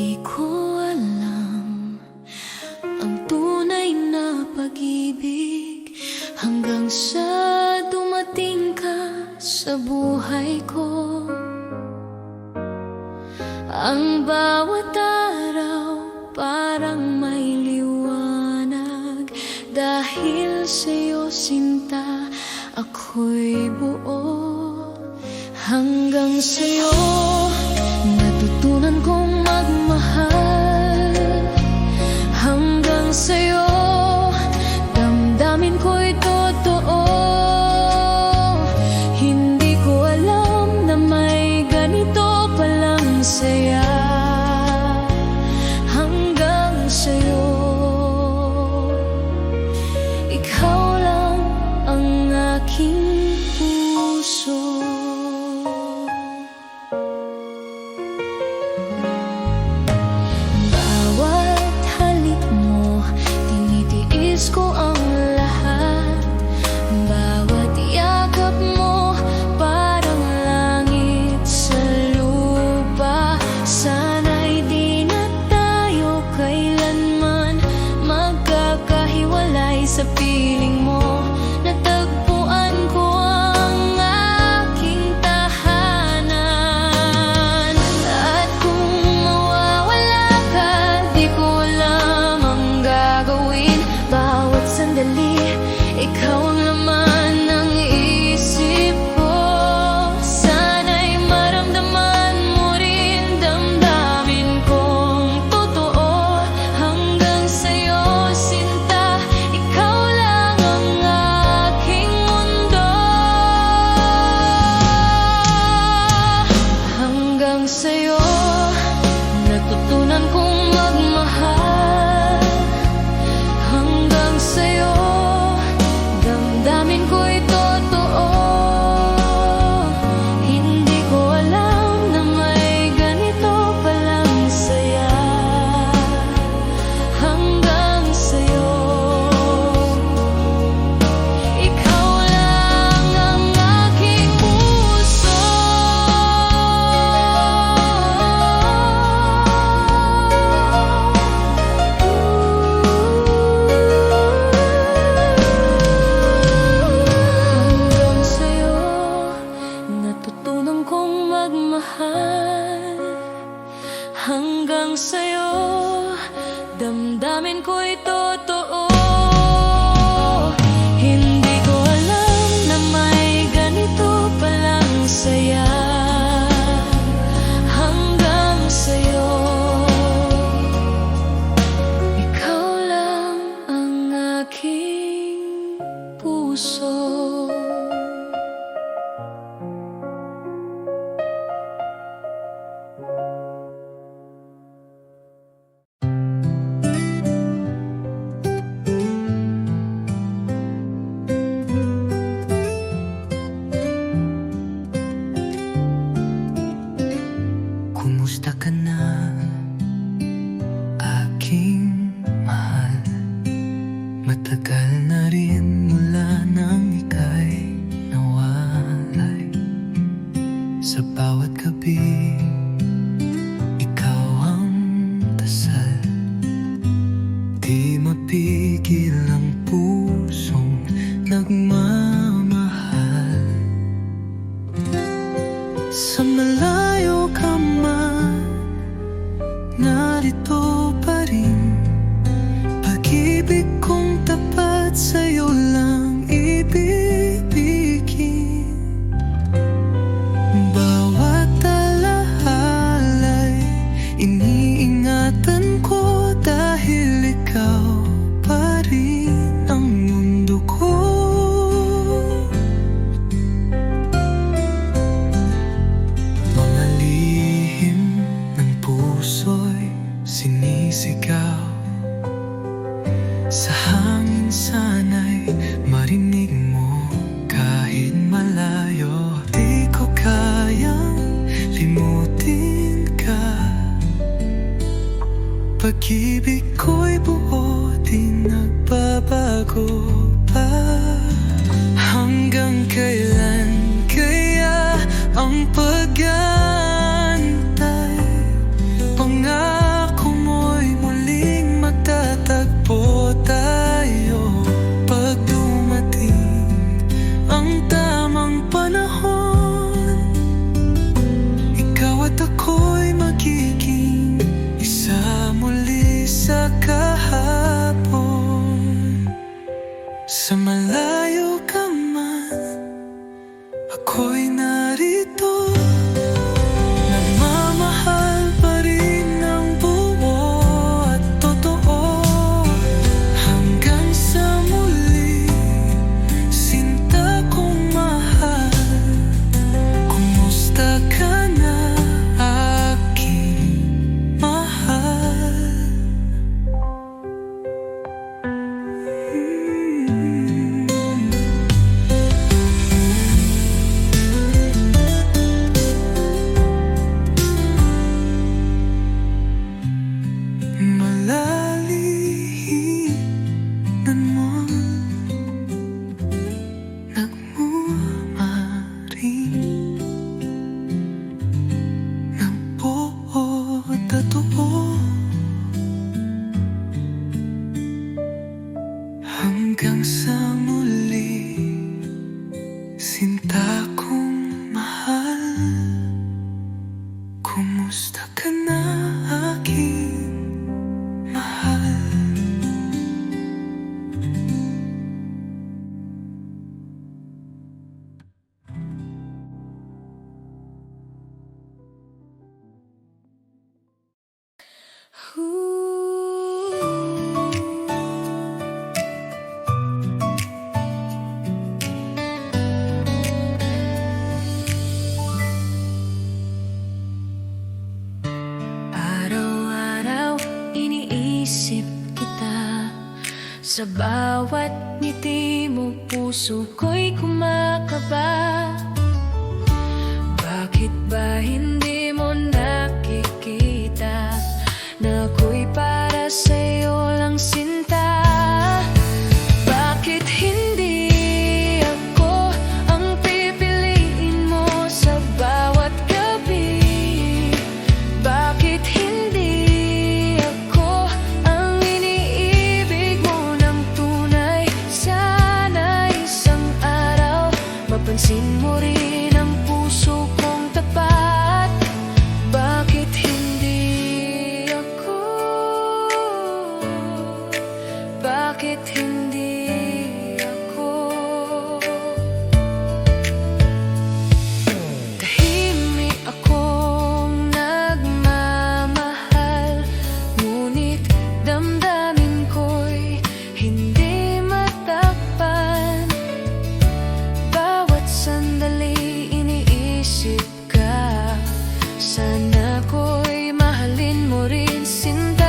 Di ko alam ang tunay na pag-ibig hanggang sa dumating ka sa buhay ko. Ang bawat araw parang may liwanag, dahil sa'yo sinta ako'y buo. Hanggang sa'yo natutunan kong magmahal. Hanggang sa'yo damdamin ko'y totoo. Hindi ko alam na may ganito palang saya. Hanggang sa'yo, ikaw lang ang aking puso. Bawat halik mo, tinitiis ko ang lahat. Bawat yakap mo, parang langit sa lupa. Sana'y di na tayo kailanman magkakahiwalay. Sa piling mo natagpuan ko ang aking tahanan. At kung mawawala ka, di ko alam ang gagawin. Bawat sandali, ikaw ang laman ng isip ko. Sana'y maramdaman mo rin, damdamin kong totoo. Hanggang sa'yo sinta, ikaw lang ang aking mundo. Hanggang sa'yo natutunan kong magmahal. Hanggang sa'yo damdamin ko'y totoo. Hindi ko alam na may ganito palang saya. Hanggang sa'yo, ikaw lang ang aking puso. Hanggang sa'yo natutunan kong magmahal. Hanggang sa'yo damdamin ko'y totoo. Hindi ko alam na may ganito palang saya. Hanggang sa'yo, ikaw lang ang aking puso. Kumusta ka na, aking mahal? Matagal na rin mula nang ika'y nawalay. Sa bawat gabi, ikaw ang dasal. Di mapigil ang pusong nagmamahal. Sa malayo ka man, narito pa rin. Pag-ibig kong tapat sa'yo lang ibibigin. Bawat alahala'y iniingatan ko, dahil ikaw pa rin ang mundo ko. Mga lihim ng puso'y sinisigaw. Sa hangin sana'y marinig mo kahit malayo. Di ko kayang limutin ka. Pag-ibig ko'y buo, di nagbabago pa. Hanggang kailan kaya ang pag-aantay? Pangako Araw-araw iniisip kita, sa bawat ngiti mo puso ko'y kumakaba. Bakit ba hindi mo nakikita na ako'y para sa'yo lang sinta? Bakit hindi ako ang pipiliin mo sa bawat gabi? Bakit hindi ako ang iniibig mo ng tunay? Sana isang araw mapansin mo rin ang puso kong tapat. Bakit hindi ako? Bakit hindi ako? Tahimik akong nagmamahal, ngunit damdamin ko'y hindi matakpan. Bawat sandali iniisip ka, sana ko'y mahalin mo rin sinta.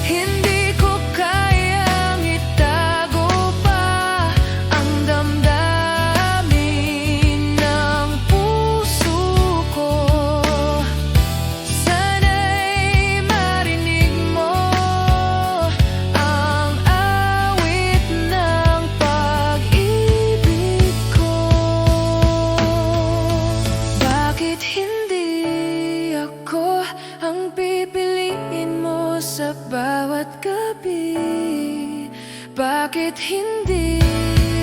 Hindi ko kayang itago pa ang damdamin ng puso ko. Sana'y marinig mo ang awit ng pag-ibig ko. Bakit hindi ako ang pipiliin mo sa bawat gabi? Bakit hindi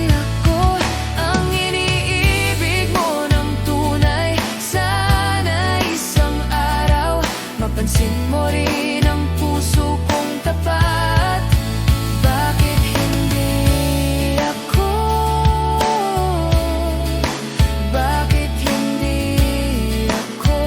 ako ang iniibig mo ng tunay? Sana isang araw mapansin mo rin ang puso kong tapat. Bakit hindi ako? Bakit hindi ako?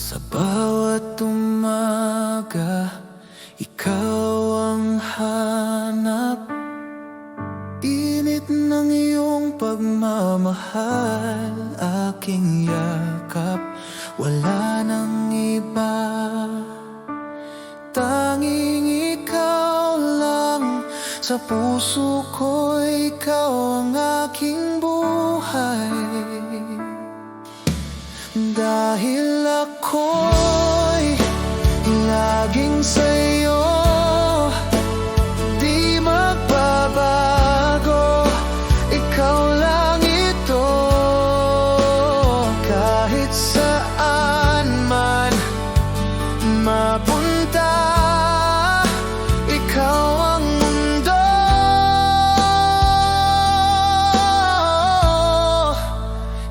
Sa bawat umaga, ikaw ang hanap. Init ng iyong pagmamahal, aking yakap. Wala nang iba, tanging ikaw lang. Sa puso ko, ikaw ang aking buhay. Dahil ako'y laging sa'yo, di magbabago. Ikaw lang ito, kahit saan man mapunta. Ikaw ang mundo,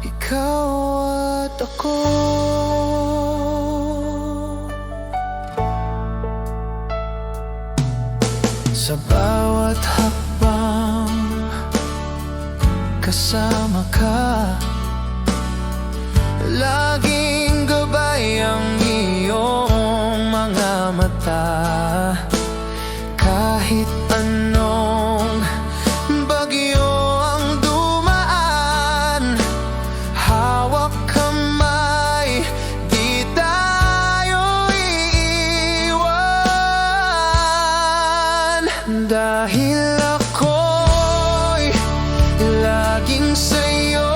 ikaw at ako. Sa bawat hakbang, kasama ka. Laging gabay ang iyong mga mata. Kahit anong bagyo ang dumaan, hawak kamay, di tayo iiwan. Dahil ako'y laging sa'yo,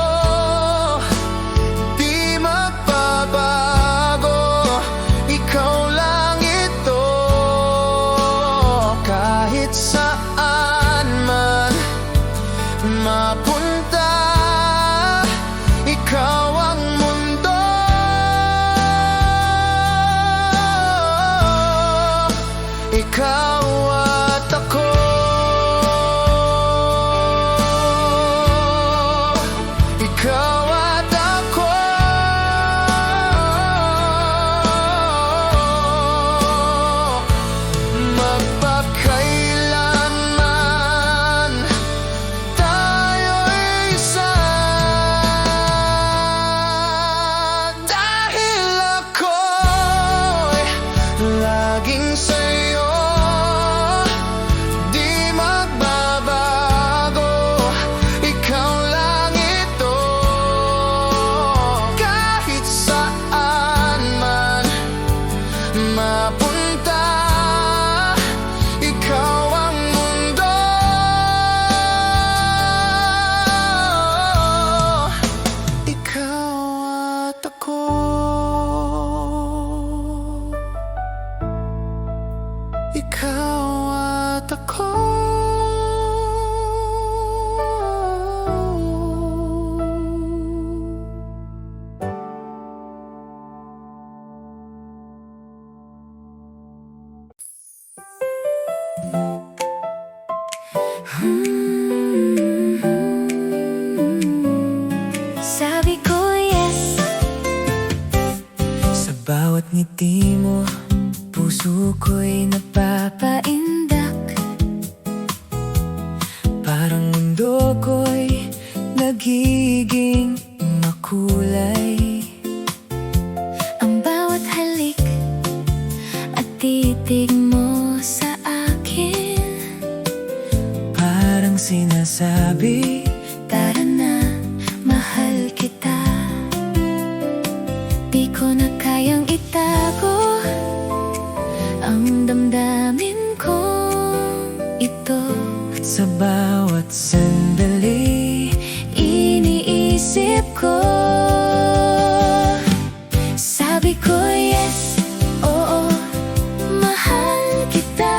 di magbabago. Ikaw lang ito, kahit saan man mapunta. Ikaw ang mundo, ikaw at ako. Sabi ko yes. Sa bawat ngiti mo, puso ko'y napapaindak. Parang mundo ko'y nagiging makulay. Ang bawat halik at titig mo sa akin, Parang sinasabi, tara na, mahal kita. Di ko na kayang itago ang damdamin ko ito. sa bawat sandali, Iniisip ko, sabi ko yes, oo, mahal kita.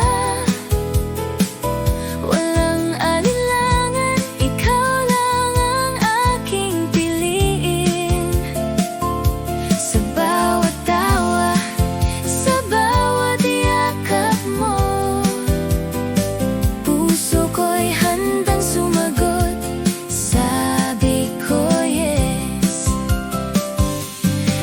Walang alinlangan, ikaw lang ang aking piliin. Sa bawat tawa, sa bawat yakap mo, puso ko'y handang sumagot. Sabi ko yes.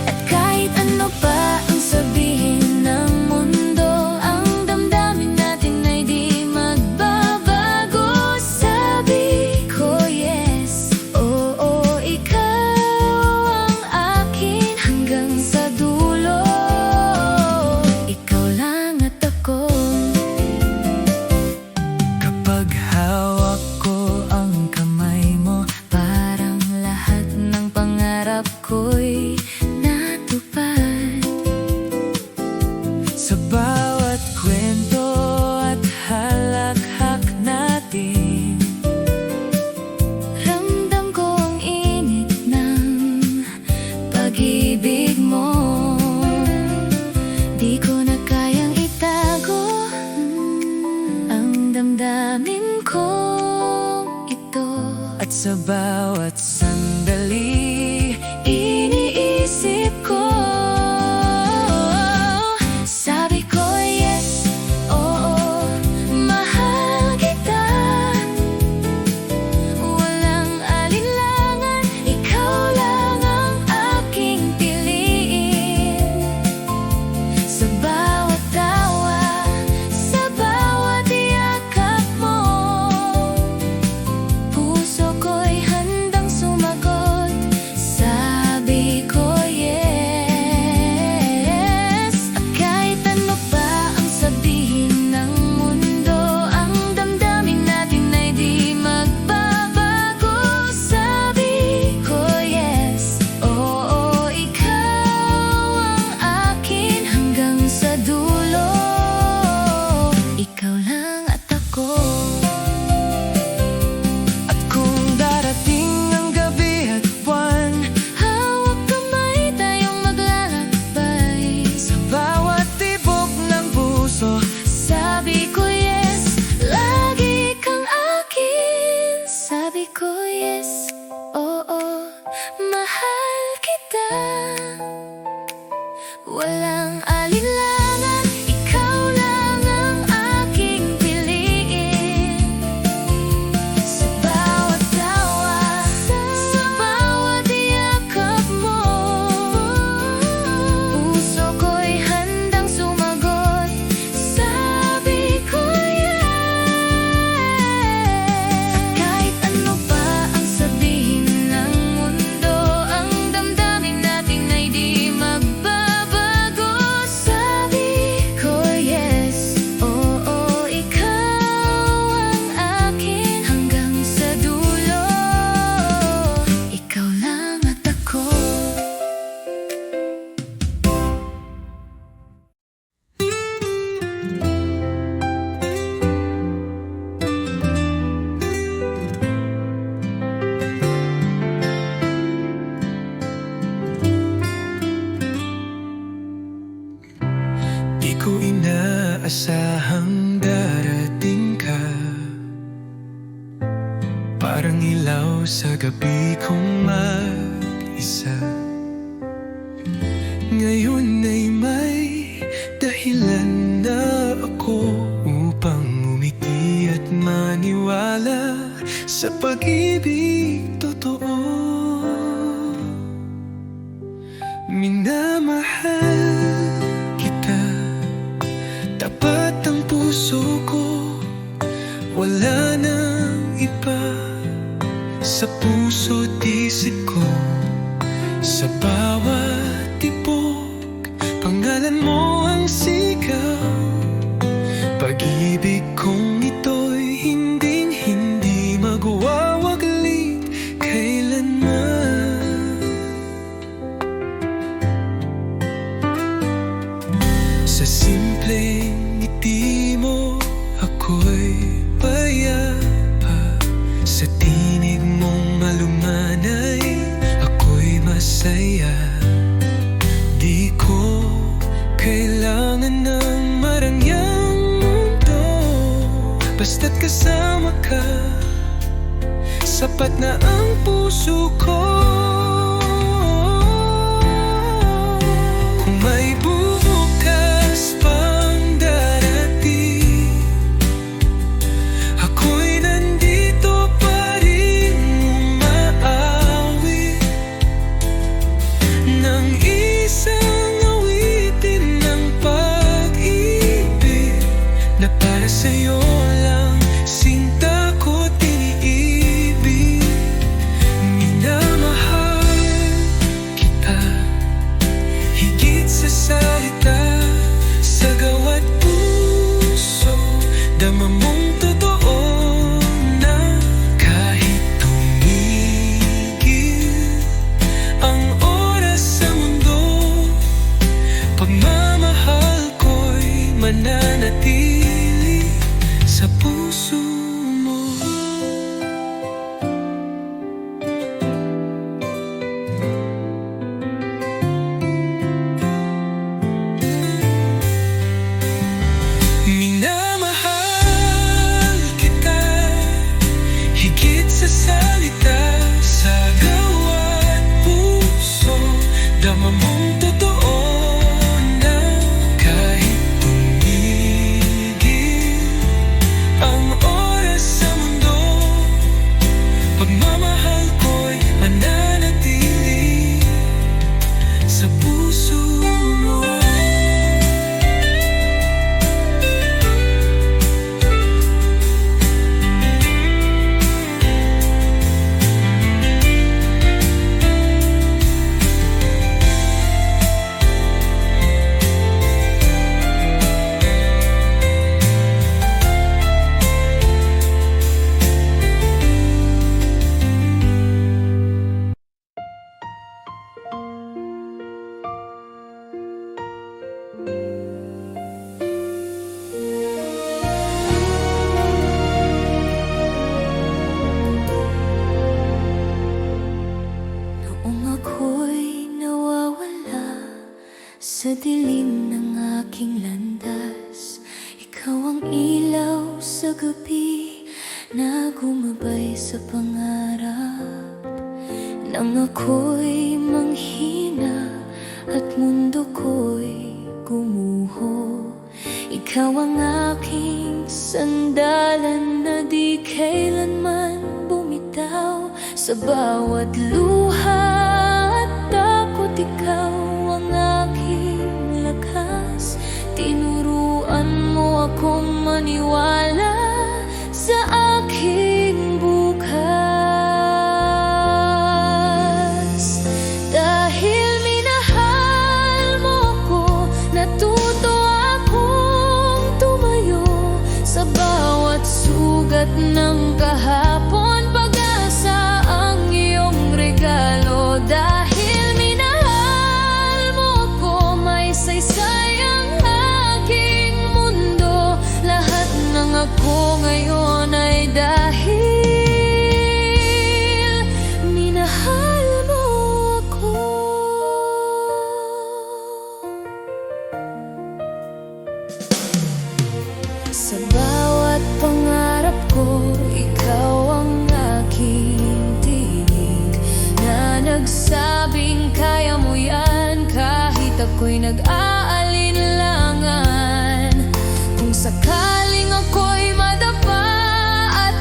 At kahit ano pa ang sabihin ng mundo, ang damdamin natin ay di magbabago. Sabi ko yes, oo, ikaw ang akin hanggang sa dulo. Ikaw lang at ako. kapag hawak ko ang kamay mo, Parang lahat ng pangarap ko'y natupad. sa bawat kwento at halakhak natin, Ramdam ko ang init ng pag-ibig mo. Di ko na kayang itago ang damdamin ko ito. at sa bawat sandali, Iniisip ko, sabi ko yes, oo, mahal kita. Walang alinlangan, ikaw lang ang aking piliin. Sa bawat tawa, sa bawat yakap mo, puso ko'y handang sumagot. Sabi ko yes. At kahit ano pa ang sabihin ng mundo, ang damdamin natin ay di magbabago. Sabi ko yes, oo, ikaw ang akin hanggang sa dulo. Ikaw lang at ako. at kung darating ang gabi at buwan, Hawak kamay tayong maglalakbay. sa bawat tibok ng puso, Sabi ko yes, lagi kang akin. Sabi ko yes, oo, mahal kita. Walang alinlangan, ikaw lang ang aking piliin. Sa bawat tawa, sa bawat yakap mo, puso ko'y handang sumagot. Sabi ko yes. At kahit ano pa ang sabihin ng mundo, ang damdamin natin ay di magbabago. Sabi ko yes, oo, ikaw ang akin hanggang sa dulo. Ikaw lang at ako. di ko inaasahang darating ka. Parang ilaw sa gabi kong mag-isa. Ngayon ay may dahilan na ako upang umiti at maniwala. maniwala sa pag-ibig totoo. Minamahal kita, tapat ang puso ko, wala nang iba sa puso't isip ko. Sa bawat tibok, pangalan mo ang sigaw. Pag-ibig kong ito'y hinding-hindi magwawaglit kailanman. Sa simpleng ngiti mo, ako'y payapa. Sa tinig mong malumanay, ako'y masaya. Di ko kailangan ng marangyang mundo, basta't kasama ka, sapat na ang puso ko. Kung may bubukas pang darating, ako'y nandito pa rin umaawit ng isang awitin ng pag-ibig na para sa'yo lang, sinta ko't iniibig. Minamahal kita, higit sa salita, sa gawat puso, dama mong totoo na kahit tumigil ang oras sa mundo, pagmamahal ko'y mananatili sa puso mo. Minamahal kita, higit sa salita, sa gawat puso, dama mong totoo na kahit tumigil ang oras sa mundo, pagmamahal ko'y mananatili sa puso mo. Noong ako'y nawawala sa dilim ng aking landas, ikaw ang ilaw sa gabi na gumabay sa pangarap. Nang ako'y manghina at mundo ko'y gumuho, ikaw ang aking sandalan na di kailanman bumitaw. Sa bawat luha at takot, ikaw ang aking lakas. Tinuruan mo akong maniwala sa aking bukas. Dahil minahal mo ako, natuto akong tumayo sa bawat sugat ng kahapon. Pag-asa ang iyong regalo. Dahil minahal mo ako, may saysay ang aking mundo. Lahat ng ako ngayon ay dahil minahal mo ako. Sa bawat pangarap ko, ikaw ang aking tinig na nagsabing kaya mo yan kahit ako'y nag-aalinlangan. Kung sakaling ako'y madapa at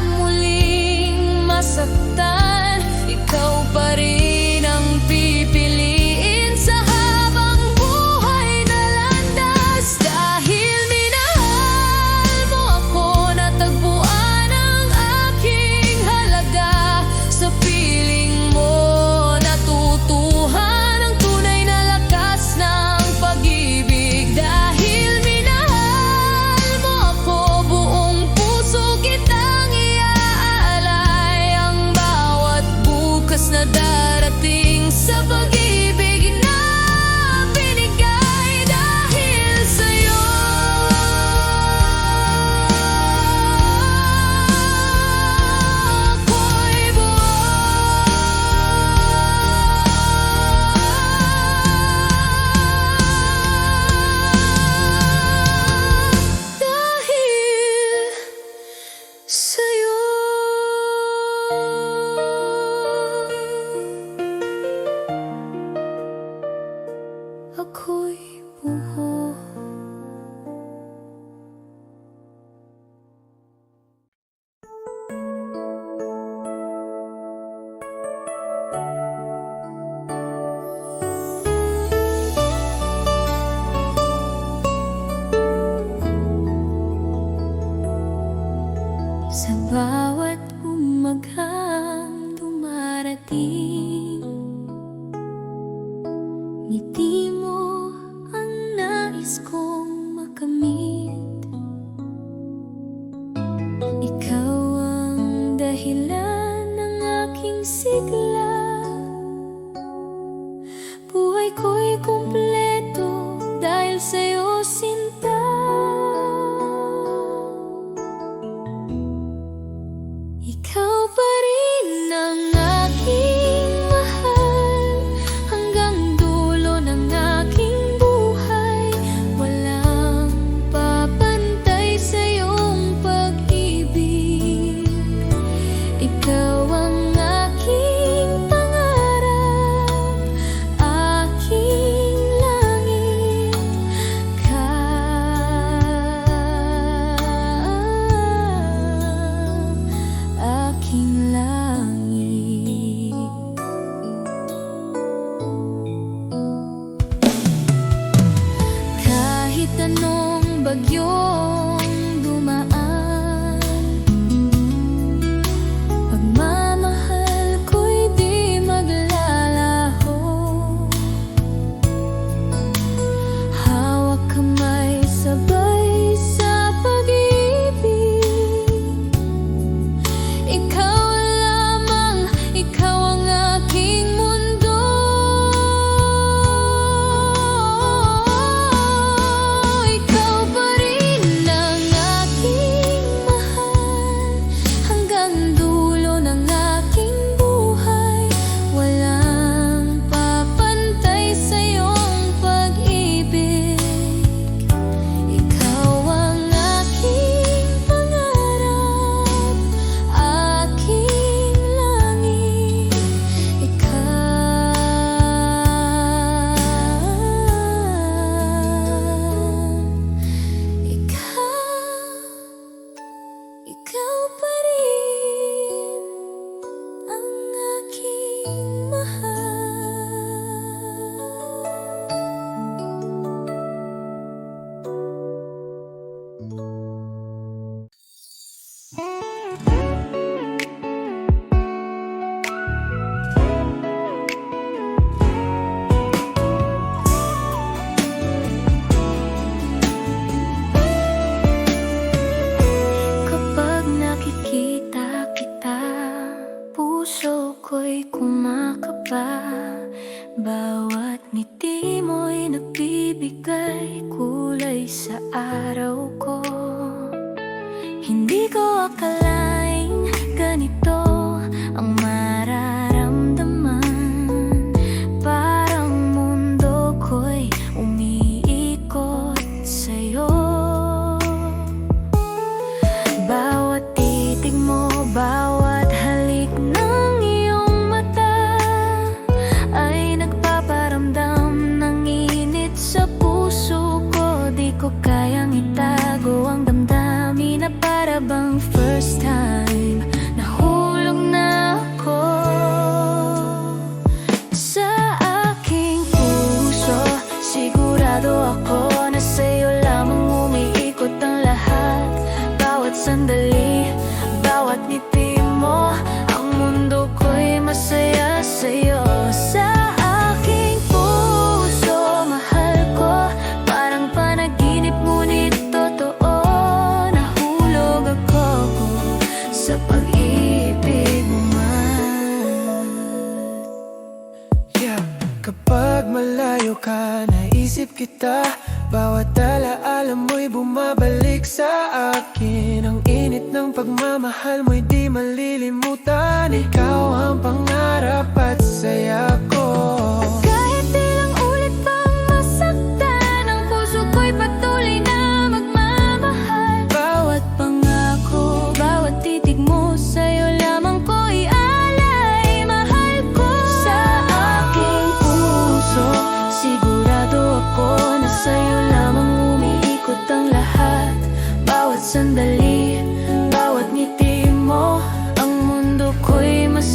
dahilan ng aking sigla. Buhay ko'y kumpleto dahil sa'yo, sinta. Ikaw pa rin ang aking mahal, hanggang dulo ng aking buhay. Walang papantay sa iyong pag-ibig. Ikaw ang aking pangarap, aking langit. Aking langit. Kahit anong bagyong dumaan, pagmamahal ko'y di maglalaho. Hawak kamay, sabay sa pag-ibig. Ikaw lamang, ikaw ang aking mundo. Ikaw pa rin ang aking mahal, hanggang dulo ng aking buhay. Walang papantay sa iyong pag-ibig. Ikaw ang aking pangarap, aking langit. Ikaw pa rin ang aking mahal. Kapag nakikita kita, puso ko'y kumakaba. Bawat ngiti mo'y nagbibigay kulay sa araw ko. Hindi ko akalaing ganito ang mararamdaman. Parang mundo ko'y umiikot sa'yo. Bawat titig mo, bawat halik ng iyong mata ay nagpaparamdam ng init sa puso ko. Di ko kayang itago ang damdamin na para bang first time nahulog na ako sa aking puso. Sigurado ako na sa'yo lamang umiikot ang lahat. Bawat sandali, bawat ngiti mo, ang mundo ko'y masaya sa'yo. Sa aking puso, mahal ko, parang panaginip ngunit totoo. Nahulog ako sa pag-ibig mo man. Yeah, kapag malayo ka, naisip kita. Bawat alaala mo'y bumabalik sa akin. Ang init ng pagmamahal mo'y di malilimutan. Ikaw ang pangarap at saya ko. Kahit ilang ulit pang masaktan, ang puso ko'y patuloy na magmamahal. Bawat pangako, bawat titig mo, sa'yo lamang ko'y alay. Mahal ko sa aking puso, sigurado ako na sa'yo lamang umiikot ang lahat. Bawat sandali, bawat ngiti mo, ang mundo ko'y mas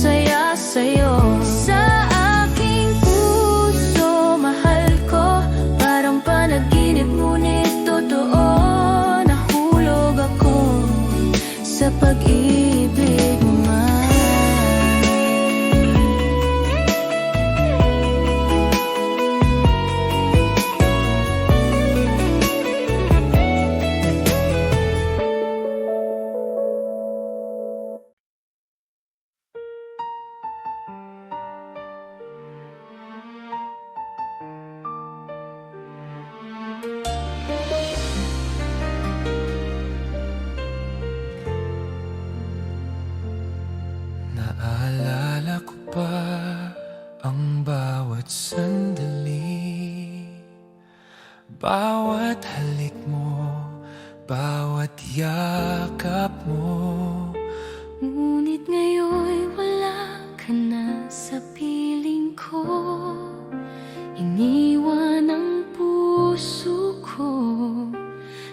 Naalala ko pa ang bawat sandali, bawat halik mo, bawat yakap mo. Ngunit ngayon'y wala ka na sa piling ko. Iniwan ang puso ko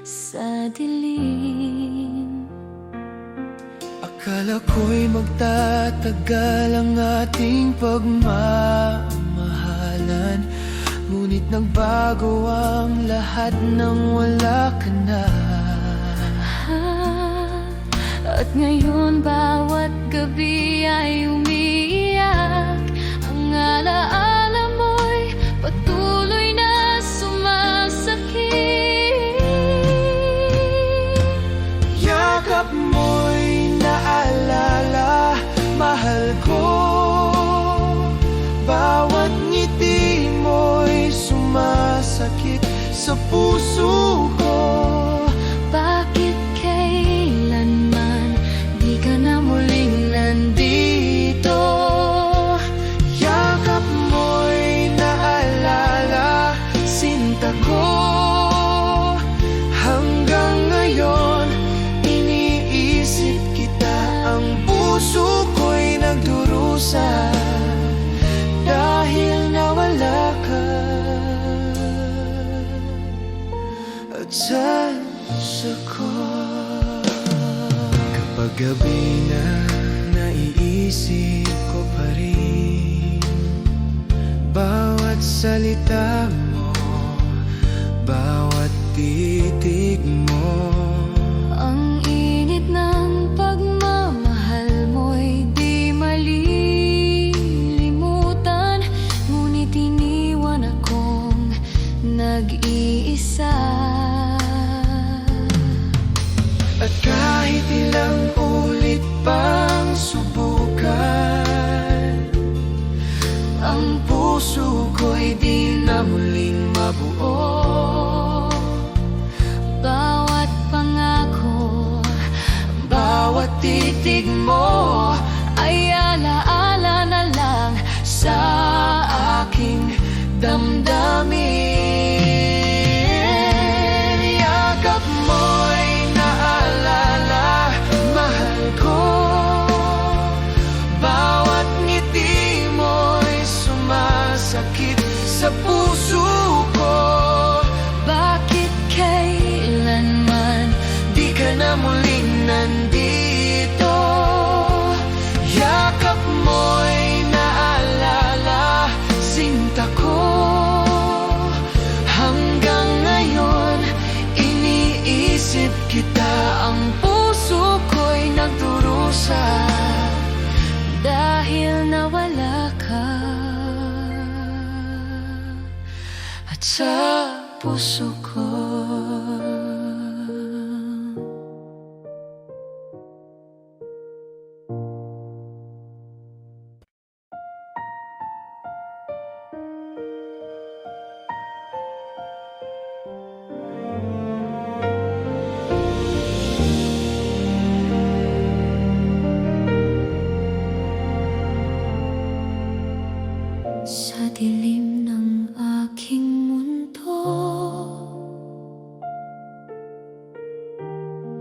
sa dilim. Akala ko'y magtatagal ang ating pagmamahalan, ngunit nagbago ang lahat nang wala ka na. At ngayon bawat gabi ay umiiyak. Ang alaala mo'y patuloy na sumasakit. Yakap mo'y naalala, mahal ko. Bawat ngiti mo'y sumasakit sa puso ko. Bakit kailanman di ka na muling nandito? Yakap mo'y naalala, sinta ko. Hanggang ngayon, iniisip kita. Ang puso ko'y nagdurusa dahil nawala ka. At sa puso ko, kapag gabi na naiisip ko pa rin bawat salita mo, bawat titig mo. Ang init ng pagmamahal mo'y di malilimutan, ngunit iniwan akong nag-iisa. At kahit ilang ulit pang subukan, ang puso ko'y di na muling mabuo. Bawat pangako, Bawat titig mo ay alaala na lang sa aking damdamin. yakap mo'y naalala, mahal ko. Bawat ngiti mo'y sumasakit sa puso ko. Bakit kailanman Di ka na muling nandito. Yakap mo'y naalala, sinta ko. Hanggang ngayon, iniisip kita. Ang puso ko'y nagdurusa dahil nawala ka? at sa puso ko. Sa dilim ng aking mundo,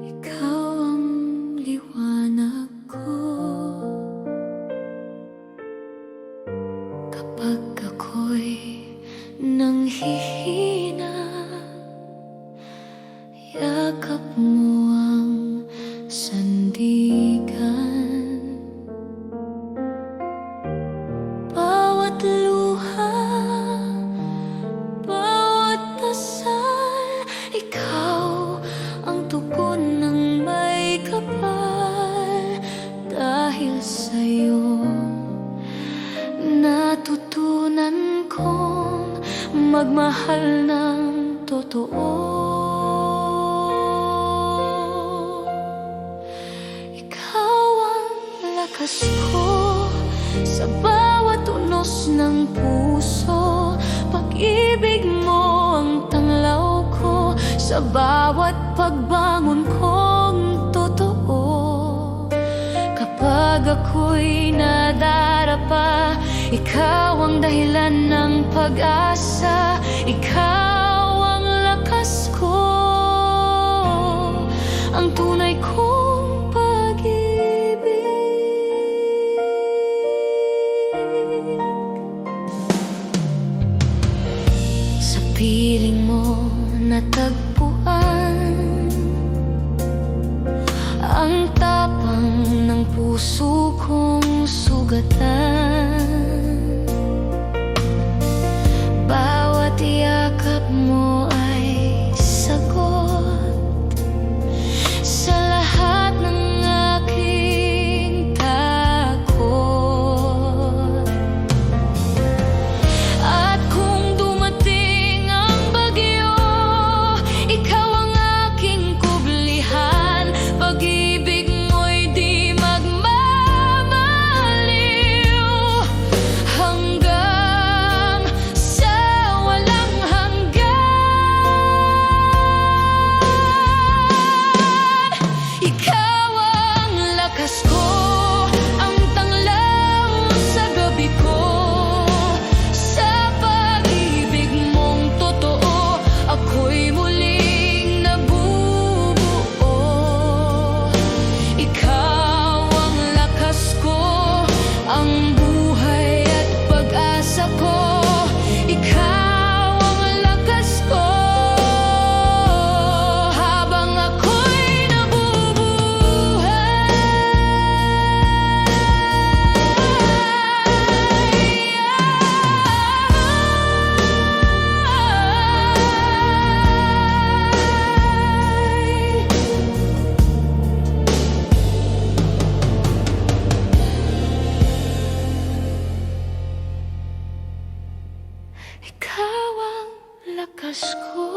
ikaw ang liwanag ko. Kapag ako'y nanghihina, yakap mo ang sandigan. Bawat luha, bawat dasal, ikaw ang tugon ng may kapal. Dahil sa'yo, natutunan kong magmahal ng totoo. Ikaw ang lakas ko sa bawat unos ng puso. Pag-ibig mo ang tanglaw ko sa bawat pagbangon kong totoo. Kapag ako'y nadarapa, ikaw ang dahilan ng pag-asa, ikaw ang lakas ko, ang tunay kong pag-ibig. Sa piling mo natagpuan ang tapang ng puso kong sugatan. Bawat yakap mo ay sagot sa lahat ng aking takot. At kung dumating ang bagyo, ikaw ang aking kublihan. Pag-ibig mo'y di magmamaliw hanggang sa walang hanggan. Ikaw ang lakas ko, ang tanglaw sa gabi ko. Sa pag-ibig mong totoo, ako'y muling nabubuo. Ikaw ang lakas ko, ang buhay at pag-asa ko. Ikaw ang lakas ko habang ako'y ikaw ang lakas ko.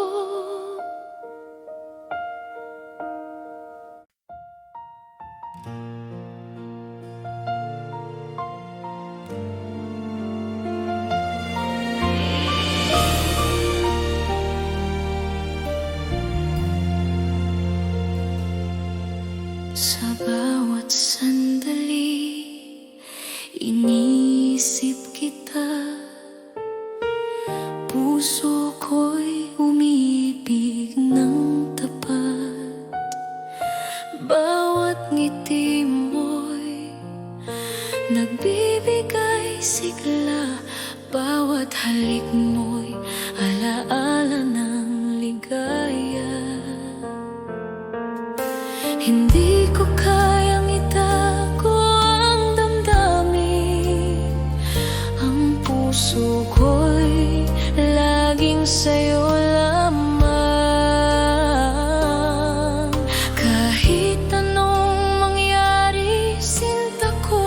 Sa bawat sandali, inisip kita. Puso ko'y umiibig ng tapat. Bawat ngiti mo'y nagbibigay sigla. Bawat halik mo'y alaala ng ligaya. Hindi ko kayang itago ang damdamin. Ang puso ko'y laging sa'yo lamang. Kahit anong mangyari, sinta ko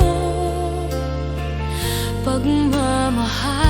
pagmamahal